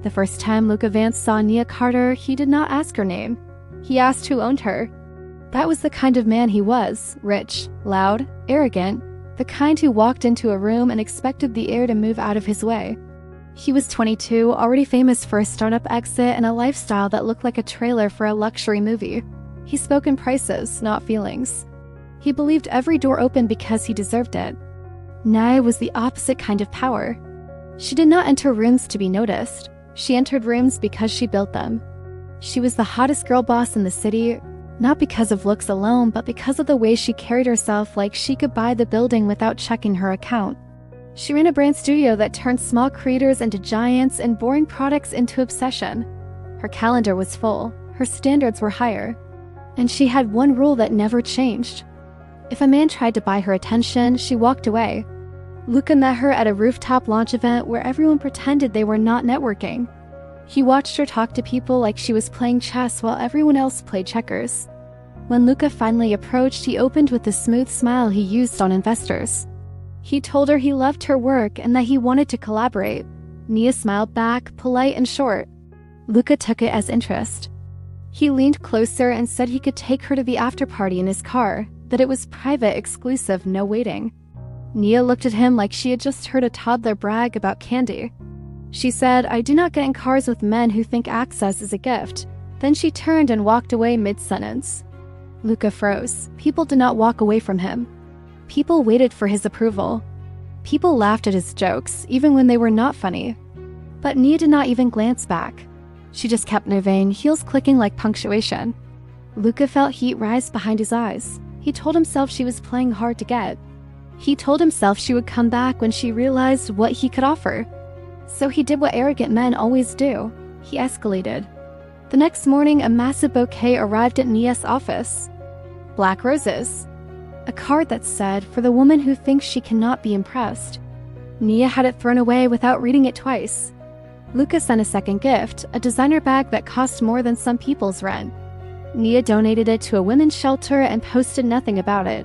The first time Luca Vance saw Nia Carter, he did not ask her name. He asked who owned her. That was the kind of man he was, rich, loud, arrogant, the kind who walked into a room and expected the air to move out of his way. He was 22, already famous for a startup exit and a lifestyle that looked like a trailer for a luxury movie. He spoke in prices, not feelings. He believed every door opened because he deserved it. Nia was the opposite kind of power. She did not enter rooms to be noticed. She entered rooms because she built them. She was the hottest girl boss in the city, not because of looks alone, but because of the way she carried herself, like she could buy the building without checking her account. She ran a brand studio that turned small creators into giants and boring products into obsession. Her calendar was full, her standards were higher, and she had one rule that never changed. If a man tried to buy her attention, she walked away. Luca met her at a rooftop launch event where everyone pretended they were not networking. He watched her talk to people like she was playing chess while everyone else played checkers. When Luca finally approached, he opened with the smooth smile he used on investors. He told her he loved her work and that he wanted to collaborate. Nia smiled back, polite and short. Luca took it as interest. He leaned closer and said he could take her to the after-party in his car, that it was private, exclusive, no waiting. Nia looked at him like she had just heard a toddler brag about candy. She said, "I do not get in cars with men who think access is a gift." Then she turned and walked away mid-sentence. Luca froze. People did not walk away from him. People waited for his approval. People laughed at his jokes, even when they were not funny. But Nia did not even glance back. She just kept moving, heels clicking like punctuation. Luca felt heat rise behind his eyes. He told himself she was playing hard to get. He told himself she would come back when she realized what he could offer. So he did what arrogant men always do. He escalated. The next morning, a massive bouquet arrived at Nia's office. Black roses. A card that said, "For the woman who thinks she cannot be impressed." Nia had it thrown away without reading it twice. Luca sent a second gift, a designer bag that cost more than some people's rent. Nia donated it to a women's shelter and posted nothing about it.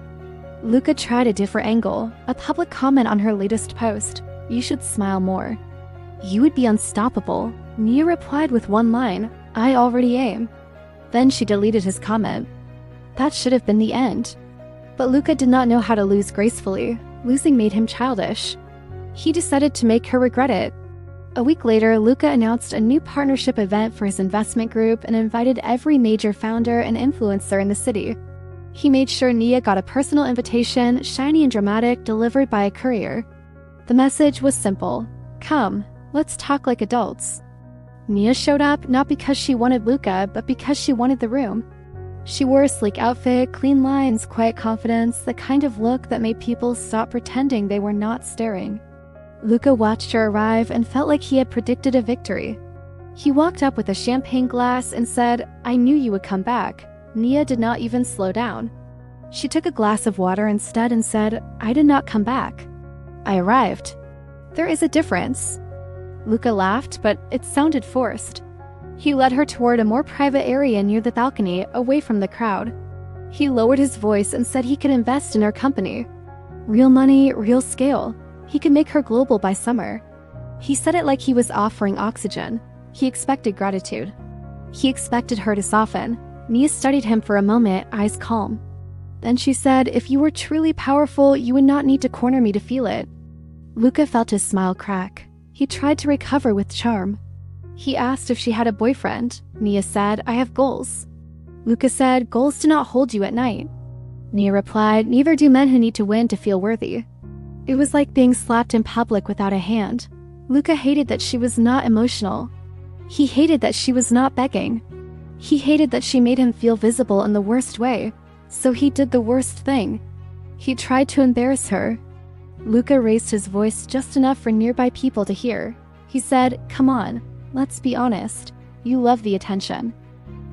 Luca tried a different angle, a public comment on her latest post. "You should smile more." "You would be unstoppable." Nia replied with one line, "I already am." Then she deleted his comment. That should have been the end. But Luca did not know how to lose gracefully. Losing made him childish. He decided to make her regret it. A week later, Luca announced a new partnership event for his investment group and invited every major founder and influencer in the city. He made sure Nia got a personal invitation, shiny and dramatic, delivered by a courier. The message was simple. "Come, let's talk like adults." Nia showed up not because she wanted Luca, but because she wanted the room. She wore a sleek outfit, clean lines, quiet confidence, the kind of look that made people stop pretending they were not staring. Luca watched her arrive and felt like he had predicted a victory. He walked up with a champagne glass and said, "I knew you would come back." Nia did not even slow down. She took a glass of water instead and said, "I did not come back. I arrived." There is a difference. Luca laughed, but it sounded forced. He led her toward a more private area near the balcony, away from the crowd. He lowered his voice and said he could invest in her company. Real money, real scale. He could make her global by summer. He said it like he was offering oxygen. He expected gratitude. He expected her to soften. Nia studied him for a moment, eyes calm. Then she said, "If you were truly powerful, you would not need to corner me to feel it." Luca felt his smile crack. He tried to recover with charm. He asked if she had a boyfriend. Nia said, "I have goals." Luca said, "Goals do not hold you at night." Nia replied, "Neither do men who need to win to feel worthy." It was like being slapped in public without a hand. Luca hated that she was not emotional. He hated that she was not begging. He hated that she made him feel visible in the worst way, so he did the worst thing. He tried to embarrass her. Luca raised his voice just enough for nearby people to hear. He said, "Come on, let's be honest. You love the attention."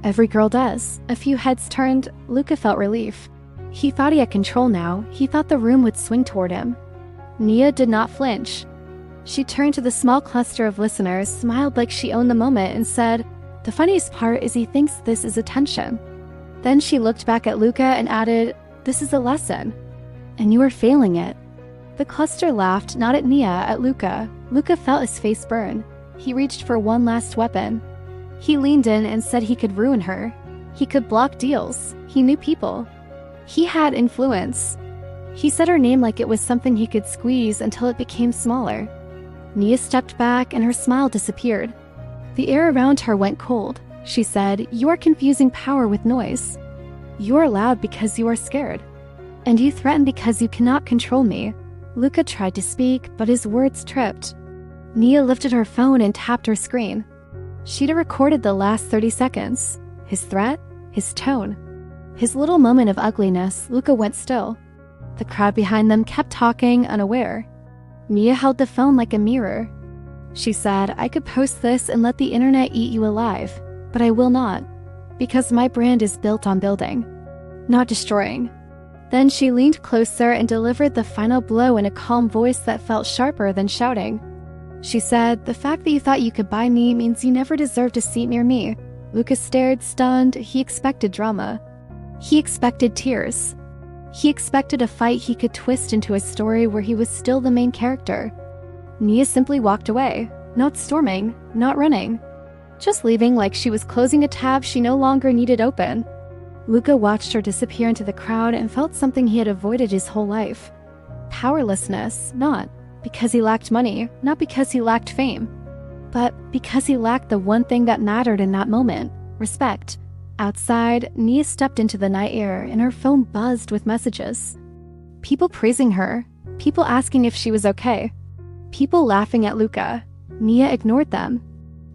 Every girl does. A few heads turned. Luca felt relief. He thought he had control now. He thought the room would swing toward him. Nia did not flinch. She turned to the small cluster of listeners, smiled like she owned the moment, and said, "The funniest part is he thinks this is attention." Then she looked back at Luca and added, "This is a lesson. And you are failing it." The cluster laughed, not at Nia, at Luca. Luca felt his face burn. He reached for one last weapon. He leaned in and said he could ruin her. He could block deals. He knew people. He had influence. He said her name like it was something he could squeeze until it became smaller. Nia stepped back and her smile disappeared. The air around her went cold. She said, "You are confusing power with noise. You are loud because you are scared. And you threaten because you cannot control me." Luca tried to speak, but his words tripped. Nia lifted her phone and tapped her screen. She'd recorded the last 30 seconds. His threat, his tone. His little moment of ugliness. Luca went still. The crowd behind them kept talking, unaware. Nia held the phone like a mirror. She said, "I could post this and let the internet eat you alive, but I will not, because my brand is built on building, not destroying." Then she leaned closer and delivered the final blow in a calm voice that felt sharper than shouting. She said, "The fact that you thought you could buy me means you never deserved a seat near me." Lucas stared, stunned. He expected drama. He expected tears. He expected a fight he could twist into a story where he was still the main character. Nia simply walked away, not storming, not running, just leaving like she was closing a tab she no longer needed open. Luca watched her disappear into the crowd and felt something he had avoided his whole life. Powerlessness, not because he lacked money, not because he lacked fame, but because he lacked the one thing that mattered in that moment: respect. Outside, Nia stepped into the night air and her phone buzzed with messages. People praising her, people asking if she was okay, people laughing at Luca. Nia ignored them.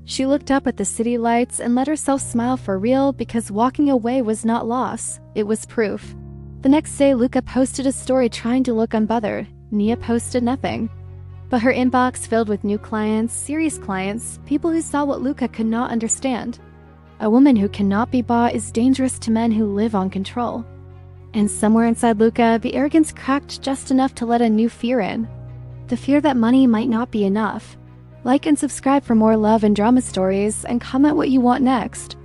She looked up at the city lights and let herself smile for real because walking away was not loss, it was proof. The next day, Luca posted a story trying to look unbothered. Nia posted nothing. But her inbox filled with new clients, serious clients, people who saw what Luca could not understand. A woman who cannot be bought is dangerous to men who live on control. And somewhere inside Luca, the arrogance cracked just enough to let a new fear in. The fear that money might not be enough. Like and subscribe for more love and drama stories, and comment what you want next.